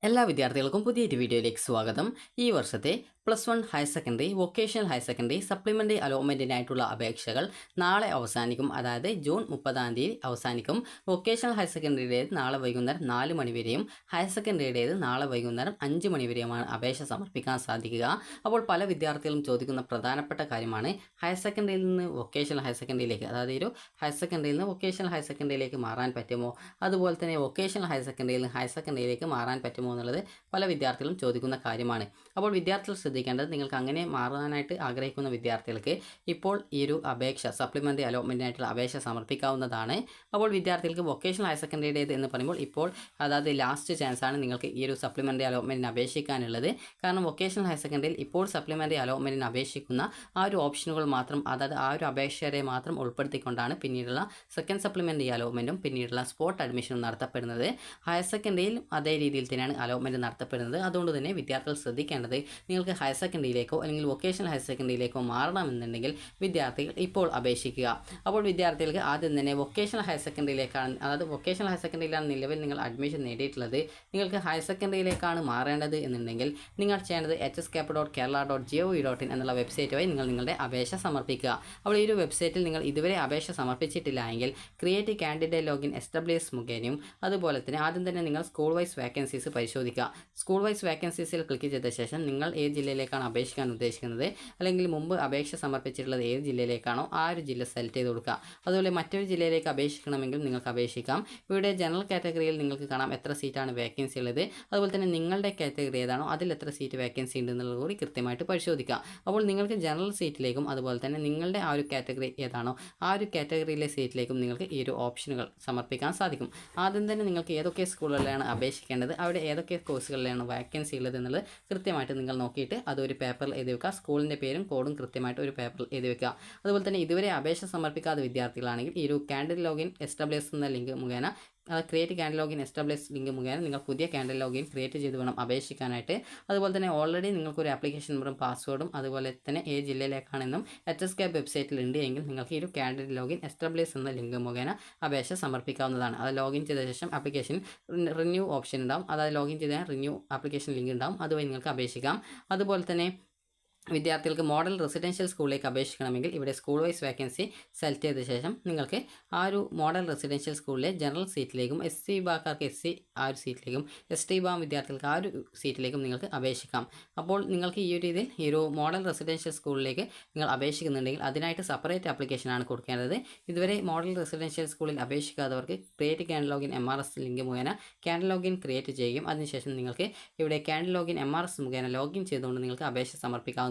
എല്ലാ വിദ്യാർത്ഥികൾക്കും പുതിയൊരു വീഡിയോയിലേക്ക് സ്വാഗതം. ഈ വർഷത്തെ +1 higher secondary, vocational higher secondary supplementary അലോട്ട്മെൻറ്റിനായിട്ടുള്ള അപേക്ഷകൾ നാളെ അവസാനിക്കും. അതായത് ജൂൺ 30 അവസാനിക്കും. വൊക്കേഷണൽ ഹയർ സെക്കൻഡറിയുടേത് നാളെ വൈകുന്നേരം 4 മണി വരെയും ഹയർ സെക്കൻഡറിയുടേത് നാളെ വൈകുന്നേരം 5 മണി വരെയുമാണ് അപേക്ഷ സമർപ്പിക്കാൻ സാധിക്കുക. അപ്പോൾ പല വിദ്യാർത്ഥികളും ചോദിക്കുന്ന പ്രധാനപ്പെട്ട കാര്യമാണ് ഹയർ സെക്കൻഡറിയിൽ നിന്ന് വൊക്കേഷണൽ ഹയർ സെക്കൻഡറിയിലേക്ക്, അതായത് ഒരു ഹയർ സെക്കൻഡറിയിൽ നിന്ന് വൊക്കേഷണൽ ഹയർ സെക്കൻഡറിയിലേക്ക് മാറാൻ പറ്റുമോ, അതുപോലെ തന്നെ വൊക്കേഷണൽ ഹയർ സെക്കൻഡറിയിൽ നിന്ന് ഹയർ സെക്കൻഡറിയിലേക്ക് മാറാൻ പറ്റുമോ എന്നുള്ളത് പല വിദ്യാർത്ഥികളും ചോദിക്കുന്ന കാര്യമാണ്. അപ്പോൾ വിദ്യാർത്ഥികൾ ശ്രദ്ധിക്കേണ്ടത്, നിങ്ങൾക്ക് അങ്ങനെ മാറാനായിട്ട് ആഗ്രഹിക്കുന്ന വിദ്യാർത്ഥികൾക്ക് ഇപ്പോൾ ഈ ഒരു അപേക്ഷ സപ്ലിമെൻ്ററി അലോട്ട്മെൻറ്റിനായിട്ടുള്ള അപേക്ഷ സമർപ്പിക്കാവുന്നതാണ്. അപ്പോൾ വിദ്യാർത്ഥികൾക്ക് വൊക്കേഷണൽ ഹയർ സെക്കൻഡറിയുടേത് എന്ന് പറയുമ്പോൾ ഇപ്പോൾ അതായത് ലാസ്റ്റ് ചാൻസ് ആണ് നിങ്ങൾക്ക് ഈ ഒരു സപ്ലിമെൻ്ററി അലോട്ട്മെൻറ്റിന് അപേക്ഷിക്കാനുള്ളത്. കാരണം വൊക്കേഷണൽ ഹയർ സെക്കൻഡറിയിൽ ഇപ്പോൾ സപ്ലിമെൻ്ററി അലോട്ട്മെൻറ്റിന് അപേക്ഷിക്കുന്ന ആ ഒരു ഓപ്ഷനുകൾ മാത്രം, അതായത് ആ ഒരു അപേക്ഷകരെ മാത്രം ഉൾപ്പെടുത്തിക്കൊണ്ടാണ് പിന്നീടുള്ള സെക്കൻഡ് സപ്ലിമെൻ്ററി അലോട്ട്മെൻറ്റും പിന്നീടുള്ള സ്പോട്ട് അഡ്മിഷനും നടത്തപ്പെടുന്നത്. ഹയർ സെക്കൻഡറിയിൽ അതേ രീതിയിൽ തന്നെയാണ് അലോട്ട്മെൻറ്റ് നടത്തപ്പെടുന്നത്. അതുകൊണ്ട് തന്നെ വിദ്യാർത്ഥികൾ ശ്രദ്ധിക്കേണ്ടത്, നിങ്ങൾക്ക് ഹയർ സെക്കൻഡറിയിലേക്കോ അല്ലെങ്കിൽ വൊക്കേഷണൽ ഹയർ സെക്കൻഡറിയിലേക്കോ മാറണമെന്നുണ്ടെങ്കിൽ വിദ്യാർത്ഥികൾ ഇപ്പോൾ അപേക്ഷിക്കുക. അപ്പോൾ വിദ്യാർത്ഥികൾക്ക് ആദ്യം തന്നെ വൊക്കേഷണൽ ഹയർ സെക്കൻഡറിയിലേക്കാണ്, അതായത് വൊക്കേഷണൽ ഹയർ സെക്കൻഡറിയിലാണ് നിലവിൽ നിങ്ങൾ അഡ്മിഷൻ നേടിയിട്ടുള്ളത്, നിങ്ങൾക്ക് ഹയർ സെക്കൻഡറിയിലേക്കാണ് മാറേണ്ടത് എന്നുണ്ടെങ്കിൽ നിങ്ങൾ ചെയ്യേണ്ടത് hscap.kerala.gov.in എന്നുള്ള വെബ്സൈറ്റ് വഴി നിങ്ങൾ നിങ്ങളുടെ അപേക്ഷ സമർപ്പിക്കുക. അപ്പോൾ ഈ ഒരു വെബ്സൈറ്റിൽ നിങ്ങൾ ഇതുവരെ അപേക്ഷ സമർപ്പിച്ചിട്ടില്ല എങ്കിൽ ക്രിയേറ്റ് കാൻഡിഡേറ്റ് ലോഗിൻ എസ്റ്റാബ്ലിഷ് മുഖേനയും അതുപോലെ തന്നെ ആദ്യം തന്നെ നിങ്ങൾ സ്കൂൾ വൈസ് വേക്കൻസീസ് പരിശോധിക്കുക. സ്കൂൾ വൈസ് വേക്കൻസീസിൽ ക്ലിക്ക് ചെയ്ത ശേഷം നിങ്ങൾ ഏത് ജില്ലയിലേക്കാണ് അപേക്ഷിക്കാൻ ഉദ്ദേശിക്കുന്നത്, അല്ലെങ്കിൽ മുമ്പ് അപേക്ഷ സമർപ്പിച്ചിട്ടുള്ളത് ഏത് ജില്ലയിലേക്കാണോ ആ ഒരു ജില്ല സെലക്ട് ചെയ്ത് കൊടുക്കുക. അതുപോലെ മറ്റൊരു ജില്ലയിലേക്ക് അപേക്ഷിക്കണമെങ്കിൽ നിങ്ങൾക്ക് അപേക്ഷിക്കാം. ഇവിടെ ജനറൽ കാറ്റഗറിയിൽ നിങ്ങൾക്ക് കാണാം എത്ര സീറ്റാണ് വേക്കൻസി ഉള്ളത്, അതുപോലെ തന്നെ നിങ്ങളുടെ കാറ്റഗറി ഏതാണോ അതിൽ എത്ര സീറ്റ് വേക്കൻസി ഉണ്ട് എന്നുള്ളത് കൂടി കൃത്യമായിട്ട് പരിശോധിക്കുക. അപ്പോൾ നിങ്ങൾക്ക് ജനറൽ സീറ്റിലേക്കും അതുപോലെ തന്നെ നിങ്ങളുടെ ആ ഒരു കാറ്റഗറി ഏതാണോ ആ ഒരു കാറ്റഗറിയിലെ സീറ്റിലേക്കും നിങ്ങൾക്ക് ഈ ഒരു ഓപ്ഷനുകൾ സമർപ്പിക്കാൻ സാധിക്കും. ആദ്യം തന്നെ നിങ്ങൾക്ക് ഏതൊക്കെ സ്കൂളുകളിലാണ് അപേക്ഷിക്കേണ്ടത്, അവിടെ ഏതൊക്കെ കോഴ്സുകളിലാണ് വേക്കൻസി ഉള്ളത് എന്നുള്ളത് കൃത്യമായിട്ട് നിങ്ങൾ നോക്കിയിട്ട് അതൊരു പേപ്പറിൽ എഴുതി വെക്കുക. സ്കൂളിൻ്റെ പേരും കോഡും കൃത്യമായിട്ട് ഒരു പേപ്പറിൽ എഴുതി വെക്കുക. അതുപോലെ തന്നെ ഇതുവരെ അപേക്ഷ സമർപ്പിക്കാത്ത വിദ്യാർത്ഥികളാണെങ്കിൽ ഈ ഒരു കാൻഡിഡേറ്റ് ലോഗിൻ എസ്റ്റാബ്ലിഷ് എന്ന ലിങ്ക് മുഖേന, create candidate login establish link മുഖേന നിങ്ങൾ പുതിയ കാൻഡിഡേറ്റ് ലോഗിൻ ക്രിയേറ്റ് ചെയ്ത് വേണം അപേക്ഷിക്കാനായിട്ട്. അതുപോലെ തന്നെ ഓൾറെഡി നിങ്ങൾക്കൊരു ആപ്ലിക്കേഷൻ നമ്പറും പാസ്വേഡും അതുപോലെ തന്നെ ഏത് ജില്ലയിലേക്കാണെന്നും hscap വെബ്സൈറ്റിൽ ഉണ്ട് എങ്കിൽ നിങ്ങൾക്ക് ഈ ഒരു കാൻഡിഡേറ്റ് ലോഗിൻ എസ്റ്റാബ്ലിഷ് എന്ന ലിങ്ക് മുഖേന അപേക്ഷ സമർപ്പിക്കാവുന്നതാണ്. അത് ലോഗിൻ ചെയ്ത ശേഷം ആപ്ലിക്കേഷൻ റിന്യൂ ഓപ്ഷൻ ഉണ്ടാവും, അതായത് ലോഗിൻ ചെയ്താൽ റിന്യൂ ആപ്ലിക്കേഷൻ ലിങ്ക് ഉണ്ടാവും, അതുവഴി നിങ്ങൾക്ക് അപേക്ഷിക്കാം. അതുപോലെ തന്നെ വിദ്യാർത്ഥികൾക്ക് മോഡൽ റെസിഡൻഷ്യൽ സ്കൂളിലേക്ക് അപേക്ഷിക്കണമെങ്കിൽ ഇവിടെ സ്കൂൾ വൈസ് വേക്കൻസി സെലക്ട് ചെയ്ത ശേഷം നിങ്ങൾക്ക് ആ ഒരു മോഡൽ റെസിഡൻഷ്യൽ സ്കൂളിലെ ജനറൽ സീറ്റിലേക്കും SC വിഭാഗക്കാർക്ക് SC ആ ഒരു സീറ്റിലേക്കും ST വിഭാഗം വിദ്യാർത്ഥികൾക്ക് ആ ഒരു സീറ്റിലേക്കും നിങ്ങൾക്ക് അപേക്ഷിക്കാം. അപ്പോൾ നിങ്ങൾക്ക് ഈ ഒരു രീതിയിൽ ഈ ഒരു മോഡൽ റെസിഡൻഷ്യൽ സ്കൂളിലേക്ക് നിങ്ങൾ അപേക്ഷിക്കുന്നുണ്ടെങ്കിൽ അതിനായിട്ട് സെപ്പറേറ്റ് ആപ്ലിക്കേഷനാണ് കൊടുക്കേണ്ടത്. ഇതുവരെ മോഡൽ റെസിഡൻഷ്യൽ സ്കൂളിൽ അപേക്ഷിക്കാത്തവർക്ക് create candidate login MRS link മുഖേന കാൻഡിഡേറ്റ് ലോഗിൻ ക്രിയേറ്റ് ചെയ്യുകയും അതിനുശേഷം നിങ്ങൾക്ക് ഇവിടെ കാൻഡിഡേറ്റ് ലോഗിൻ MRS മുഖേന ലോഗിൻ ചെയ്തുകൊണ്ട് നിങ്ങൾക്ക് അപേക്ഷ സമർപ്പിക്കാം.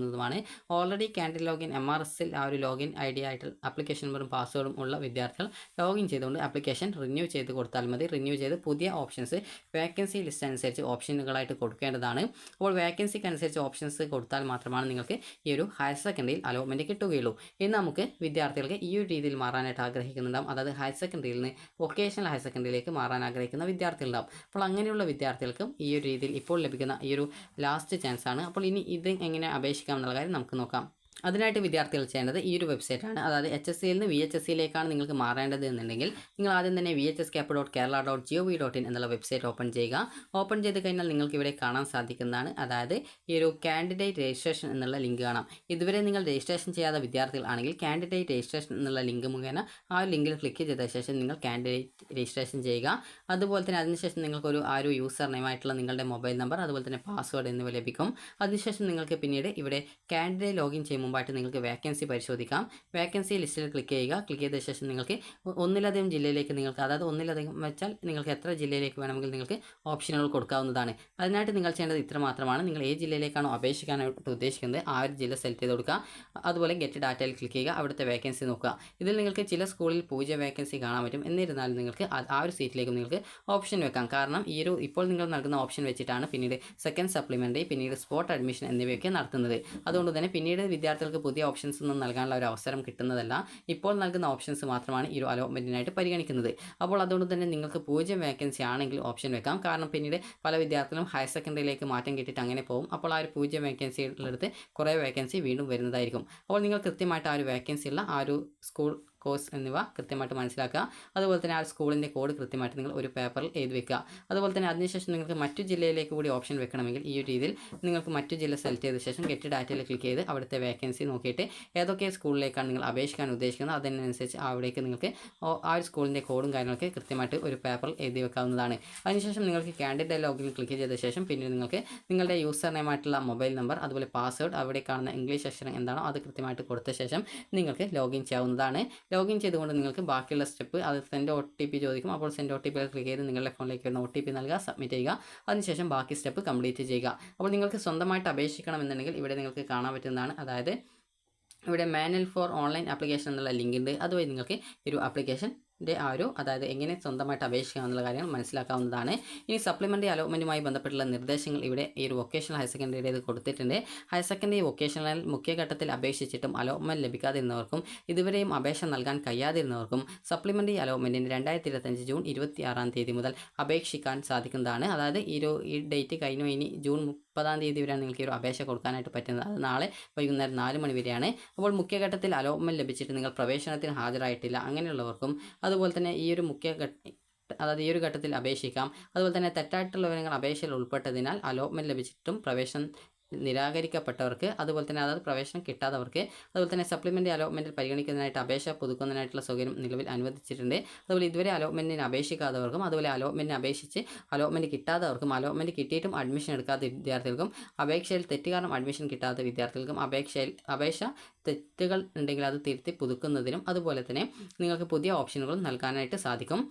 ഓൾറെഡി കാൻഡിഡേറ്റ് ലോഗിൻ MRSൽ ആ ഒരു ലോഗിൻ ID ആയിട്ട് ആപ്ലിക്കേഷൻ നമ്പറും പാസ്വേഡും ഉള്ള വിദ്യാർത്ഥികൾ ലോഗിൻ ചെയ്തുകൊണ്ട് ആപ്ലിക്കേഷൻ റിന്യൂ ചെയ്ത് കൊടുത്താൽ മതി. റിന്യൂ ചെയ്ത് പുതിയ ഓപ്ഷൻസ് വേക്കൻസി ലിസ്റ്റ് അനുസരിച്ച് ഓപ്ഷനുകളായിട്ട് കൊടുക്കേണ്ടതാണ്. അപ്പോൾ വേക്കൻസിക്ക് അനുസരിച്ച് ഓപ്ഷൻസ് കൊടുത്താൽ മാത്രമാണ് നിങ്ങൾക്ക് ഈ ഒരു ഹയർ സെക്കൻഡറിയിൽ അലോട്ട്മെൻറ്റ് കിട്ടുകയുള്ളൂ. ഇന്ന് നമുക്ക് വിദ്യാർത്ഥികൾക്ക് ഈ ഒരു രീതിയിൽ മാറാനായിട്ട് ആഗ്രഹിക്കുന്നുണ്ടാവും, അതായത് ഹയർ സെക്കൻഡറിയിൽ നിന്ന് വൊക്കേഷണൽ ഹയർ സെക്കൻഡറിയിലേക്ക് മാറാൻ ആഗ്രഹിക്കുന്ന വിദ്യാർത്ഥികളുണ്ടാവും. അപ്പോൾ അങ്ങനെയുള്ള വിദ്യാർത്ഥികൾക്കും ഈ ഒരു രീതിയിൽ ഇപ്പോൾ ലഭിക്കുന്ന ഈ ഒരു ലാസ്റ്റ് ചാൻസ് ആണ്. അപ്പോൾ ഇനി ഇത് എങ്ങനെ അപേക്ഷിക്കാം എന്നുള്ള കാര്യം നമുക്ക് നോക്കാം. അതിനായിട്ട് വിദ്യാർത്ഥികൾ ചെയ്യേണ്ടത് ഈ ഒരു വെബ്സൈറ്റാണ്, അതായത് HSCയിൽ നിന്ന് VHSCയിലേക്കാണ് നിങ്ങൾക്ക് മാറേണ്ടത് എന്നുണ്ടെങ്കിൽ നിങ്ങൾ ആദ്യം തന്നെ hscap.kerala.gov.in എന്നുള്ള വെബ്സൈറ്റ് ഓപ്പൺ ചെയ്യുക. ഓപ്പൺ ചെയ്ത് കഴിഞ്ഞാൽ നിങ്ങൾക്ക് ഇവിടെ കാണാൻ സാധിക്കുന്നതാണ്, അതായത് ഈ ഒരു കാൻഡിഡേറ്റ് രജിസ്ട്രേഷൻ എന്നുള്ള ലിങ്ക് കാണാം. ഇതുവരെ നിങ്ങൾ രജിസ്ട്രേഷൻ ചെയ്യാത്ത വിദ്യാർത്ഥികളാണെങ്കിൽ കാൻഡിഡേറ്റ് രജിസ്ട്രേഷൻ എന്നുള്ള ലിങ്ക് മുഖേന ആ ലിങ്കിൽ ക്ലിക്ക് ചെയ്ത ശേഷം നിങ്ങൾ കാൻഡിഡേറ്റ് രജിസ്ട്രേഷൻ ചെയ്യുക. അതുപോലെ തന്നെ അതിനുശേഷം നിങ്ങൾക്കൊരു ആ ഒരു യൂസർ നെയിമായിട്ടുള്ള നിങ്ങളുടെ മൊബൈൽ നമ്പർ അതുപോലെ തന്നെ പാസ്വേഡ് എന്നിവ ലഭിക്കും. അതിനുശേഷം നിങ്ങൾക്ക് പിന്നീട് ഇവിടെ കാൻഡിഡേറ്റ് ലോഗിൻ ചെയ്യുമ്പോൾ മുമ്പായിട്ട് നിങ്ങൾക്ക് വേക്കൻസി പരിശോധിക്കാം. വേക്കൻസി ലിസ്റ്റിൽ ക്ലിക്ക് ചെയ്യുക. ക്ലിക്ക് ചെയ്ത ശേഷം നിങ്ങൾക്ക് ഒന്നിലധികം ജില്ലയിലേക്ക് നിങ്ങൾക്ക്, അതായത് ഒന്നിലധികം വെച്ചാൽ നിങ്ങൾക്ക് എത്ര ജില്ലയിലേക്ക് വേണമെങ്കിൽ നിങ്ങൾക്ക് ഓപ്ഷനുകൾ കൊടുക്കാവുന്നതാണ്. അതിനായിട്ട് നിങ്ങൾ ചെയ്യേണ്ടത് ഇത്ര മാത്രമാണ്. നിങ്ങൾ ഏത് ജില്ലയിലേക്കാണോ അപേക്ഷിക്കാനായിട്ട് ഉദ്ദേശിക്കുന്നത് ആ ഒരു ജില്ല സെലക്ട് ചെയ്ത് കൊടുക്കുക. അതുപോലെ ഗെറ്റ് ഡാറ്റയിൽ ക്ലിക്ക് ചെയ്യുക, അവിടുത്തെ വേക്കൻസി നോക്കുക. ഇതിൽ നിങ്ങൾക്ക് ചില സ്കൂളിൽ 0 വേക്കൻസി കാണാൻ പറ്റും. എന്നിരുന്നാലും നിങ്ങൾക്ക് ആ ഒരു സീറ്റിലേക്ക് നിങ്ങൾക്ക് ഓപ്ഷൻ വെക്കാം. കാരണം ഈ ഒരു ഇപ്പോൾ നിങ്ങൾ നൽകുന്ന ഓപ്ഷൻ വെച്ചിട്ടാണ് പിന്നീട് സെക്കൻഡ് സപ്ലിമെൻ്ററി പിന്നീട് സ്പോട്ട് അഡ്മിഷൻ എന്നിവയൊക്കെ നടത്തുന്നത്. അതുകൊണ്ട് തന്നെ പിന്നീട് വിദ്യാർത്ഥികൾക്ക് പുതിയ ഓപ്ഷൻസ് ഒന്നും നൽകാനുള്ള ഒരു അവസരം കിട്ടുന്നതല്ല. ഇപ്പോൾ നൽകുന്ന ഓപ്ഷൻസ് മാത്രമാണ് ഈ ഒരു അലോട്ട്മെൻറ്റിനായിട്ട് പരിഗണിക്കുന്നത്. അപ്പോൾ അതുകൊണ്ട് തന്നെ നിങ്ങൾക്ക് 0 വേക്കൻസി ആണെങ്കിൽ ഓപ്ഷൻ വെക്കാം. കാരണം പിന്നീട് പല വിദ്യാർത്ഥികളും ഹയർ സെക്കൻഡറിയിലേക്ക് മാറ്റം കിട്ടിയിട്ട് അങ്ങനെ പോകും. അപ്പോൾ ആ ഒരു 0 വേക്കൻസിയുള്ളടുത്ത് കുറേ വേക്കൻസി വീണ്ടും വരുന്നതായിരിക്കും. അപ്പോൾ നിങ്ങൾ കൃത്യമായിട്ട് ആ ഒരു വേക്കൻസി ഉള്ള ആ ഒരു സ്കൂൾ കോഴ്സ് എന്നിവ കൃത്യമായിട്ട് മനസ്സിലാക്കുക. അതുപോലെ തന്നെ ആ സ്കൂളിൻ്റെ കോഡ് കൃത്യമായിട്ട് നിങ്ങൾ ഒരു പേപ്പറിൽ എഴുതി വെക്കുക. അതുപോലെ തന്നെ അതിനുശേഷം നിങ്ങൾക്ക് മറ്റു ജില്ലയിലേക്ക് കൂടി ഓപ്ഷൻ വെക്കണമെങ്കിൽ ഈ ഒരു രീതിയിൽ നിങ്ങൾക്ക് മറ്റു ജില്ല സെലക്ട് ചെയ്ത ശേഷം ഗെറ്റ് ഡാറ്റയിൽ ക്ലിക്ക് ചെയ്ത് അവിടുത്തെ വേക്കൻസി നോക്കിയിട്ട് ഏതൊക്കെ സ്കൂളിലേക്കാണ് നിങ്ങൾ അപേക്ഷിക്കാൻ ഉദ്ദേശിക്കുന്നത് അതിനനുസരിച്ച് അവിടേക്ക് നിങ്ങൾക്ക് ആ ഒരു സ്കൂളിൻ്റെ കോഡും കാര്യങ്ങളൊക്കെ കൃത്യമായിട്ട് ഒരു പേപ്പറിൽ എഴുതി വെക്കാവുന്നതാണ്. അതിനുശേഷം നിങ്ങൾക്ക് കാൻഡിഡേറ്റ് ലോഗിൻ ക്ലിക്ക് ചെയ്ത ശേഷം പിന്നീട് നിങ്ങൾക്ക് നിങ്ങളുടെ യൂസർ നെയിമായിട്ടുള്ള മൊബൈൽ നമ്പർ അതുപോലെ പാസ്വേഡ് അവിടെ കാണുന്ന ഇംഗ്ലീഷ് അക്ഷരം എന്താണോ അത് കൃത്യമായിട്ട് കൊടുത്ത ശേഷം നിങ്ങൾക്ക് ലോഗിൻ ചെയ്യാവുന്നതാണ്. ലോഗിൻ ചെയ്തുകൊണ്ട് നിങ്ങൾക്ക് ബാക്കിയുള്ള സ്റ്റെപ്പ് അത് സെൻഡ് OTP ചോദിക്കും. അപ്പോൾ സെൻഡ് OTP ക്ലിക്ക് ചെയ്ത് നിങ്ങളുടെ ഫോണിലേക്ക് വരുന്ന OTP നൽകുക, സബ്മിറ്റ് ചെയ്യുക. അതിനുശേഷം ബാക്കി സ്റ്റെപ്പ് കംപ്ലീറ്റ് ചെയ്യുക. അപ്പോൾ നിങ്ങൾക്ക് സ്വന്തമായിട്ട് അപേക്ഷിക്കണമെന്നുണ്ടെങ്കിൽ ഇവിടെ നിങ്ങൾക്ക് കാണാൻ പറ്റുന്നതാണ്. അതായത് ഇവിടെ മാനുവൽ ഫോർ ഓൺലൈൻ ആപ്ലിക്കേഷൻ എന്നുള്ള ലിങ്ക് ഉണ്ട്. അതുവഴി നിങ്ങൾക്ക് ഒരു ആപ്ലിക്കേഷൻ അതായത് എങ്ങനെ സ്വന്തമായിട്ട് അപേക്ഷിക്കാം എന്നുള്ള കാര്യങ്ങൾ മനസ്സിലാക്കാവുന്നതാണ്. ഇനി സപ്ലിമെൻ്ററി അലോട്ട്മെൻറ്റുമായി ബന്ധപ്പെട്ടുള്ള നിർദ്ദേശങ്ങൾ ഇവിടെ ഈ ഒരു വൊക്കേഷണൽ ഹയർ സെക്കൻഡറിയുടേത് കൊടുത്തിട്ടുണ്ട്. ഹയർ സെക്കൻഡറി വൊക്കേഷണൽ മുഖ്യഘട്ടത്തിൽ അപേക്ഷിച്ചിട്ടും അലോട്ട്മെൻറ്റ് ലഭിക്കാതിരുന്നവർക്കും ഇതുവരെയും അപേക്ഷ നൽകാൻ കഴിയാതിരുന്നവർക്കും സപ്ലിമെൻ്ററി അലോട്ട്മെൻറ്റിന് 2025 ജൂൺ 26 മുതൽ അപേക്ഷിക്കാൻ സാധിക്കുന്നതാണ്. അതായത് ഈ ഡേറ്റ് കഴിഞ്ഞു. ഇനി ജൂൺ 30 വരെയാണ് നിങ്ങൾക്ക് ഈ ഒരു അപേക്ഷ കൊടുക്കാനായിട്ട് പറ്റുന്നത്. അത് നാളെ വൈകുന്നേരം 4 മണി വരെയാണ്. അപ്പോൾ മുഖ്യഘട്ടത്തിൽ അലോട്ട്മെൻറ്റ് ലഭിച്ചിട്ട് നിങ്ങൾ പ്രവേശനത്തിന് ഹാജരായിട്ടില്ല അങ്ങനെയുള്ളവർക്കും അതുപോലെ തന്നെ ഈ ഒരു ഘട്ടത്തിൽ അപേക്ഷിക്കാം. അതുപോലെ തന്നെ തെറ്റായിട്ടുള്ള വിവരങ്ങൾ അപേക്ഷയിൽ ഉൾപ്പെട്ടതിനാൽ അലോട്ട്മെൻറ്റ് ലഭിച്ചിട്ടും പ്രവേശനം നിരാകരിക്കപ്പെട്ടവർക്ക് അതുപോലെ തന്നെ അതായത് പ്രവേശനം കിട്ടാത്തവർക്ക് അതുപോലെ തന്നെ സപ്ലിമെൻ്ററി അലോട്ട്മെൻറ്റിൽ പരിഗണിക്കുന്നതിനായിട്ട് അപേക്ഷ പുതുക്കുന്നതിനായിട്ടുള്ള സൗകര്യം നിലവിൽ അനുവദിച്ചിട്ടുണ്ട്. അതുപോലെ ഇതുവരെ അലോട്ട്മെൻറ്റിന് അപേക്ഷിക്കാത്തവർക്കും അതുപോലെ അലോട്ട്മെൻറ്റിന് അപേക്ഷിച്ച് അലോട്ട്മെൻറ്റ് കിട്ടാത്തവർക്കും അലോട്ട്മെൻറ്റ് കിട്ടിയിട്ടും അഡ്മിഷൻ എടുക്കാത്ത വിദ്യാർത്ഥികൾക്കും അപേക്ഷയിൽ തെറ്റ് കാരണം അഡ്മിഷൻ കിട്ടാത്ത വിദ്യാർത്ഥികൾക്കും അപേക്ഷ തെറ്റുകൾ ഉണ്ടെങ്കിൽ അത് തിരുത്തി പുതുക്കുന്നതിനും അതുപോലെ തന്നെ നിങ്ങൾക്ക് പുതിയ ഓപ്ഷനുകളും നൽകാനായിട്ട് സാധിക്കും.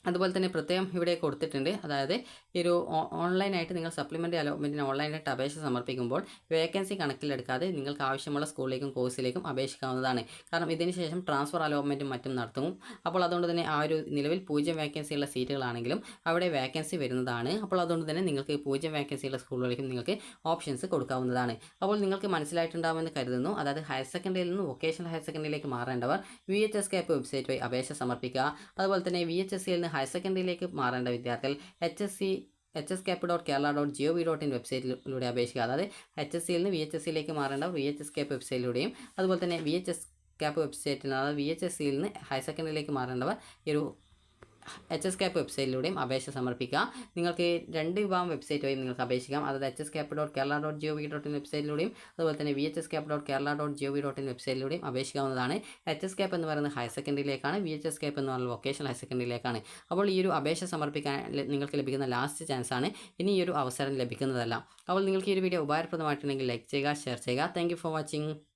അതുപോലെ തന്നെ പ്രത്യേകം ഇവിടെ കൊടുത്തിട്ടുണ്ട്. അതായത് ഈ ഒരു ഓൺലൈനായിട്ട് നിങ്ങൾ സപ്ലിമെൻ്ററി അലോട്ട്മെൻറ്റിന് ഓൺലൈനായിട്ട് അപേക്ഷ സമർപ്പിക്കുമ്പോൾ വേക്കൻസി കണക്കിലെടുക്കാതെ നിങ്ങൾക്ക് ആവശ്യമുള്ള സ്കൂളിലേക്കും കോഴ്സിലേക്കും അപേക്ഷിക്കാവുന്നതാണ്. കാരണം ഇതിന് ശേഷം ട്രാൻസ്ഫർ അലോട്ട്മെൻറ്റും മറ്റും നടത്തും. അപ്പോൾ അതുകൊണ്ട് തന്നെ ആ ഒരു നിലവിൽ 0 വേക്കൻസിയുള്ള സീറ്റുകളാണെങ്കിലും അവിടെ വേക്കൻസി വരുന്നതാണ്. അപ്പോൾ അതുകൊണ്ട് തന്നെ നിങ്ങൾക്ക് 0 വേക്കൻസിയുള്ള സ്കൂളുകളിലേക്കും നിങ്ങൾക്ക് ഓപ്ഷൻസ് കൊടുക്കാവുന്നതാണ്. അപ്പോൾ നിങ്ങൾക്ക് മനസ്സിലായിട്ടുണ്ടാകുമെന്ന് കരുതുന്നു. അതായത് ഹയർ സെക്കൻഡറിയിൽ നിന്ന് വൊക്കേഷണൽ ഹയർ സെക്കൻഡറിയിലേക്ക് മാറേണ്ടവർ VHS CAP വെബ്സൈറ്റ് വഴി അപേക്ഷ സമർപ്പിക്കുക. അതുപോലെ തന്നെ VHSCയിൽ നിന്ന് ഹയർ സെക്കൻഡറിയിലേക്ക് മാറേണ്ട വിദ്യാർത്ഥികൾ hscap.kerala.gov.in വെബ്സൈറ്റിലൂടെ അപേക്ഷിക്കുക. അതായത് HSCയിൽ നിന്ന് VHSCയിലേക്ക് മാറേണ്ടവർ VHS CAP വെബ്സൈറ്റിലൂടെയും അതുപോലെ തന്നെ VHS CAP വെബ്സൈറ്റിൽ നിന്ന് അതായത് VHSCയിൽ നിന്ന് ഹയർ സെക്കൻഡറിയിലേക്ക് മാറേണ്ടവർ ഈ ഒരു HS CAP വെബ്സൈറ്റിലൂടെയും അപേക്ഷ സമർപ്പിക്കുക. നിങ്ങൾക്ക് 2 വിഭാഗം വെബ്സൈറ്റ് വഴി നിങ്ങൾക്ക് അപേക്ഷിക്കാം. അതായത് hscap.kerala.gov.in വെബ്സൈറ്റിലൂടെയും അതുപോലെ തന്നെ VHSCAP.kerala.gov.in വെബ്സൈറ്റിലൂടെയും അപേക്ഷിക്കാവുന്നതാണ്. HS CAP എന്ന് പറയുന്നത് ഹയർ സെക്കൻഡറിയിലേക്കാണ്, VHS CAP എന്ന് പറയുന്നത് വൊക്കേഷണൽ ഹയർ സെക്കൻഡറിയിലേക്കാണ്. അപ്പോൾ ഈ ഒരു അപേക്ഷ സമർപ്പിക്കാൻ നിങ്ങൾക്ക് ലഭിക്കുന്ന ലാസ്റ്റ് ചാൻസ് ആണ്. ഇനി ഈ ഒരു അവസരം ലഭിക്കുന്നതല്ല. അപ്പോൾ നിങ്ങൾക്ക് ഈ ഒരു വീഡിയോ ഉപകാരപ്രദമായിട്ടുണ്ടെങ്കിൽ ലൈക്ക് ചെയ്യുക, ഷെയർ ചെയ്യുക. Thank you for watching.